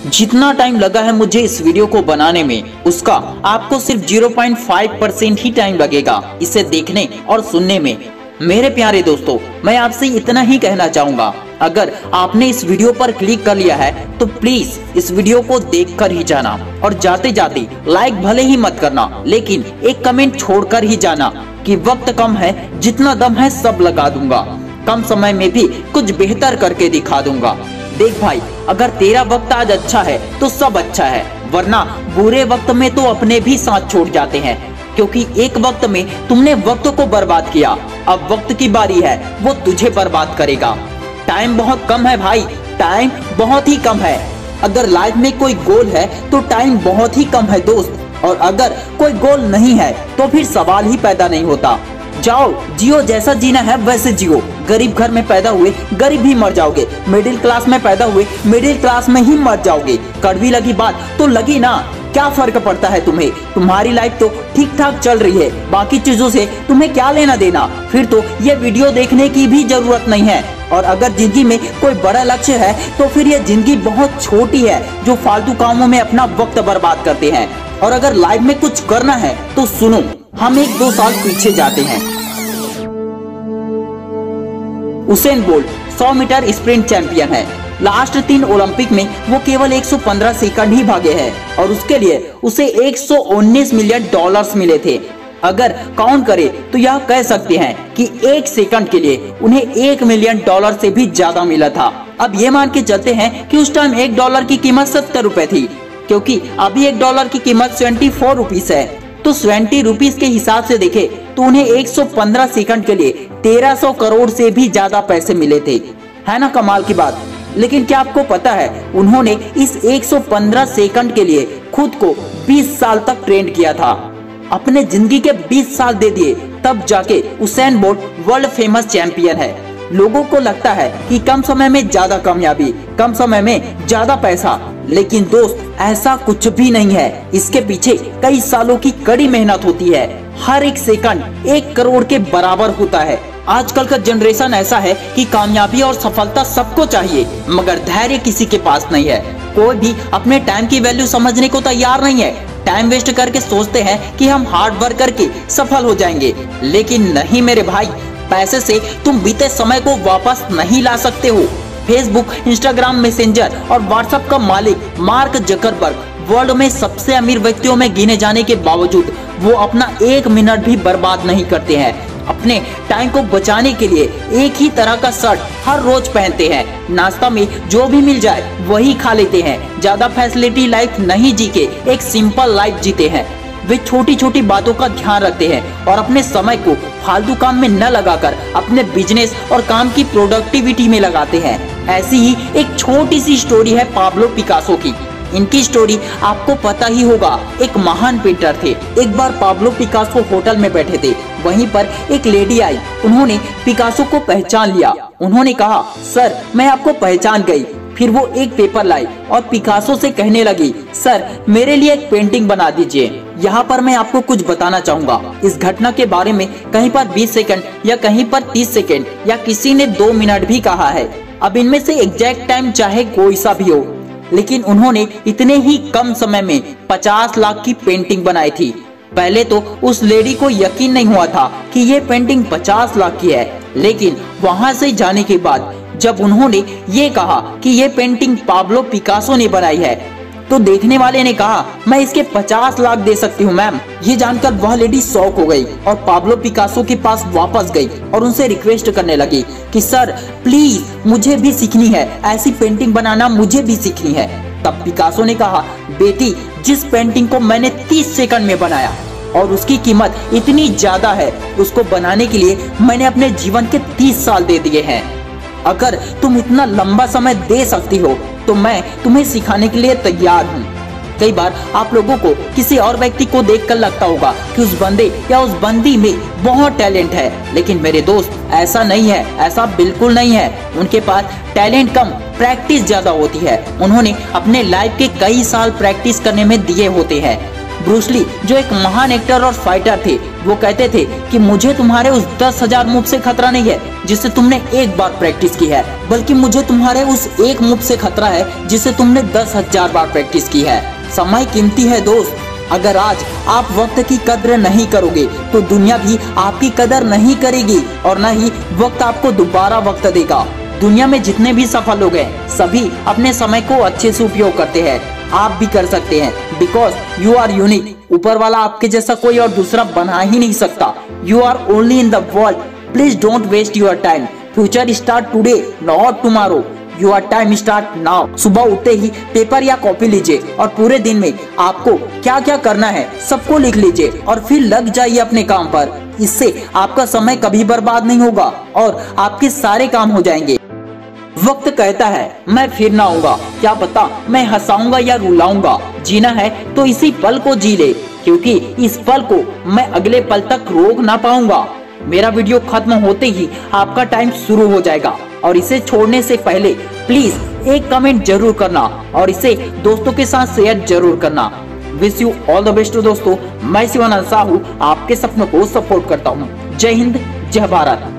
जितना टाइम लगा है मुझे इस वीडियो को बनाने में, उसका आपको सिर्फ 0.5% ही टाइम लगेगा इसे देखने और सुनने में। मेरे प्यारे दोस्तों, मैं आपसे इतना ही कहना चाहूंगा, अगर आपने इस वीडियो पर क्लिक कर लिया है तो प्लीज इस वीडियो को देखकर ही जाना, और जाते जाते लाइक भले ही मत करना, लेकिन एक कमेंट छोड़कर ही जाना कि वक्त कम है, जितना दम है सब लगा दूंगा, कम समय में भी कुछ बेहतर करके दिखा दूंगा। देख भाई, अगर तेरा वक्त आज अच्छा है तो सब अच्छा है, वरना बुरे वक्त में तो अपने भी साथ छोड़ जाते हैं, क्योंकि एक वक्त में तुमने वक्त को बर्बाद किया, अब वक्त की बारी है वो तुझे बर्बाद करेगा। टाइम बहुत कम है भाई, टाइम बहुत ही कम है। अगर लाइफ में कोई गोल है तो टाइम बहुत ही कम है दोस्त, और अगर कोई गोल नहीं है तो फिर सवाल ही पैदा नहीं होता। जाओ जियो, जैसा जीना है वैसे जियो। गरीब घर में पैदा हुए गरीब ही मर जाओगे, मिडिल क्लास में पैदा हुए मिडिल क्लास में ही मर जाओगे। कड़वी लगी बात तो लगी ना, क्या फर्क पड़ता है तुम्हें? तुम्हारी लाइफ तो ठीक ठाक चल रही है, बाकी चीजों से तुम्हें क्या लेना देना? फिर तो ये वीडियो देखने की भी जरूरत नहीं है। और अगर जिंदगी में कोई बड़ा लक्ष्य है तो फिर ये जिंदगी बहुत छोटी है जो फालतू कामों में अपना वक्त बर्बाद करते हैं। और अगर लाइफ में कुछ करना है तो सुनो, हम 1-2 साल पीछे जाते हैं। Usain Bolt 100 metre sprint champion है। लास्ट 3 ओलंपिक में वो केवल 115 सेकंड ही भागे हैं, और उसके लिए उसे $119 मिलियन मिले थे। अगर काउंट करें तो यह कह सकते हैं कि 1 सेकंड के लिए उन्हें $1 मिलियन से भी ज्यादा मिला था। अब ये मान के चलते हैं कि उस टाइम $1 की कीमत 70 रुपए थी, क्योंकि अभी $1 की कीमत 24 रुपीस है। तो 20 रुपीस के हिसाब से देखे तो उन्हें 115 सेकंड के लिए 1300 करोड़ से भी ज्यादा पैसे मिले थे। है ना कमाल की बात? लेकिन क्या आपको पता है, उन्होंने इस 115 सेकंड के लिए खुद को 20 साल तक ट्रेन किया था। अपने जिंदगी के 20 साल दे दिए, तब जाके Usain bolt world famous champion है। लोगों को लगता है कि कम समय में ज्यादा कामयाबी, कम समय में ज्यादा पैसा, लेकिन दोस्त ऐसा कुछ भी नहीं है। इसके पीछे कई सालों की कड़ी मेहनत होती है। हर एक सेकंड 1 करोड़ के बराबर होता है। आजकल का जनरेशन ऐसा है कि कामयाबी और सफलता सबको चाहिए, मगर धैर्य किसी के पास नहीं है। कोई भी अपने टाइम की वैल्यू समझने को तैयार नहीं है। टाइम वेस्ट करके सोचते हैं कि हम हार्ड वर्क करके सफल हो जाएंगे, लेकिन नहीं मेरे भाई, पैसे से तुम बीते समय को वापस नहीं ला सकते हो। फेसबुक, इंस्टाग्राम, मैसेंजर और व्हाट्सएप का मालिक मार्क जकरबर्ग वर्ल्ड में सबसे अमीर व्यक्तियों में गिने जाने के बावजूद वो अपना 1 मिनट भी बर्बाद नहीं करते हैं। अपने टाइम को बचाने के लिए एक ही तरह का शर्ट हर रोज पहनते हैं। नाश्ता में जो भी मिल जाए वही खा लेते हैं। ज्यादा फैसिलिटी लाइफ नहीं जी के एक सिंपल लाइफ जीते हैं। वे छोटी छोटी बातों का ध्यान रखते हैं और अपने समय को फालतू काम में न लगाकर अपने बिजनेस और काम की प्रोडक्टिविटी में लगाते हैं। ऐसी ही एक छोटी सी स्टोरी है पाब्लो पिकासो की। इनकी स्टोरी आपको पता ही होगा। एक महान पेंटर थे। एक बार पाब्लो पिकासो होटल में बैठे थे, वहीं पर एक लेडी आई। उन्होंने पिकासो को पहचान लिया। उन्होंने कहा, सर मैं आपको पहचान गई। फिर वो एक पेपर लाई और पिकासो से कहने लगी, सर मेरे लिए एक पेंटिंग बना दीजिए। यहाँ पर मैं आपको कुछ बताना चाहूंगा। इस घटना के बारे में कहीं पर 20 सेकंड या कहीं पर 30 सेकंड या किसी ने 2 मिनट भी कहा है। अब इनमें से एग्जैक्ट टाइम चाहे कोई सा भी हो, लेकिन उन्होंने इतने ही कम समय में 50 लाख की पेंटिंग बनाई थी। पहले तो उस लेडी को यकीन नहीं हुआ था कि ये पेंटिंग 50 लाख की है, लेकिन वहां से जाने के बाद जब उन्होंने ये कहा कि ये पेंटिंग पाब्लो पिकासो ने बनाई है, तो देखने वाले ने कहा, मैं इसके 50 लाख दे सकती हूँ मैम। ये जानकर वह लेडी शॉक हो गई और पाब्लो पिकासो के पास वापस गई और उनसे रिक्वेस्ट करने लगी कि सर प्लीज मुझे भी सीखनी है, ऐसी पेंटिंग बनाना मुझे भी सीखनी है। तब पिकासो ने कहा, बेटी जिस पेंटिंग को मैंने 30 सेकंड में बनाया और उसकी कीमत इतनी ज्यादा है, उसको बनाने के लिए मैंने अपने जीवन के 30 साल दे दिए हैं। अगर तुम इतना लंबा समय दे सकती हो तो मैं तुम्हें सिखाने के लिए तैयार हूँ। कई बार आप लोगों को किसी और व्यक्ति को देखकर लगता होगा कि उस बंदे या उस बंदी में बहुत टैलेंट है, लेकिन मेरे दोस्त ऐसा नहीं है, ऐसा बिल्कुल नहीं है। उनके पास टैलेंट कम, प्रैक्टिस ज्यादा होती है। उन्होंने अपने लाइफ के कई साल प्रैक्टिस करने में दिए होते हैं। ब्रूस ली जो एक महान एक्टर और फाइटर थे, वो कहते थे कि मुझे तुम्हारे उस 10,000 मूव से खतरा नहीं है जिससे तुमने एक बार प्रैक्टिस की है, बल्कि मुझे तुम्हारे उस एक मूव से खतरा है जिसे तुमने 10,000 बार प्रैक्टिस की है। समय कीमती है दोस्त, अगर आज आप वक्त की कद्र नहीं करोगे तो दुनिया भी आपकी कदर नहीं करेगी और न ही वक्त आपको दोबारा वक्त देगा। दुनिया में जितने भी सफल लोग हैं सभी अपने समय को अच्छे से उपयोग करते हैं। आप भी कर सकते हैं, बिकॉज यू आर यूनिक। ऊपर वाला आपके जैसा कोई और दूसरा बना ही नहीं सकता। You are only in the world. Please don't waste your time. Future start today, not tomorrow. Your time start now. सुबह उठते ही पेपर या कॉपी लीजिए और पूरे दिन में आपको क्या क्या करना है सबको लिख लीजिए और फिर लग जाइए अपने काम पर। इससे आपका समय कभी बर्बाद नहीं होगा और आपके सारे काम हो जाएंगे। वक्त कहता है मैं फिर ना आऊंगा, क्या पता मैं हंसाऊंगा या रुलाऊंगा। जीना है तो इसी पल को जी ले, क्योंकि इस पल को मैं अगले पल तक रोक ना पाऊंगा। मेरा वीडियो खत्म होते ही आपका टाइम शुरू हो जाएगा और इसे छोड़ने से पहले प्लीज एक कमेंट जरूर करना और इसे दोस्तों के साथ शेयर जरूर करना। Wish you all the best दोस्तों। मैं शिवानंद साहू आपके सपनों को सपोर्ट करता हूँ। जय हिंद, जय भारत।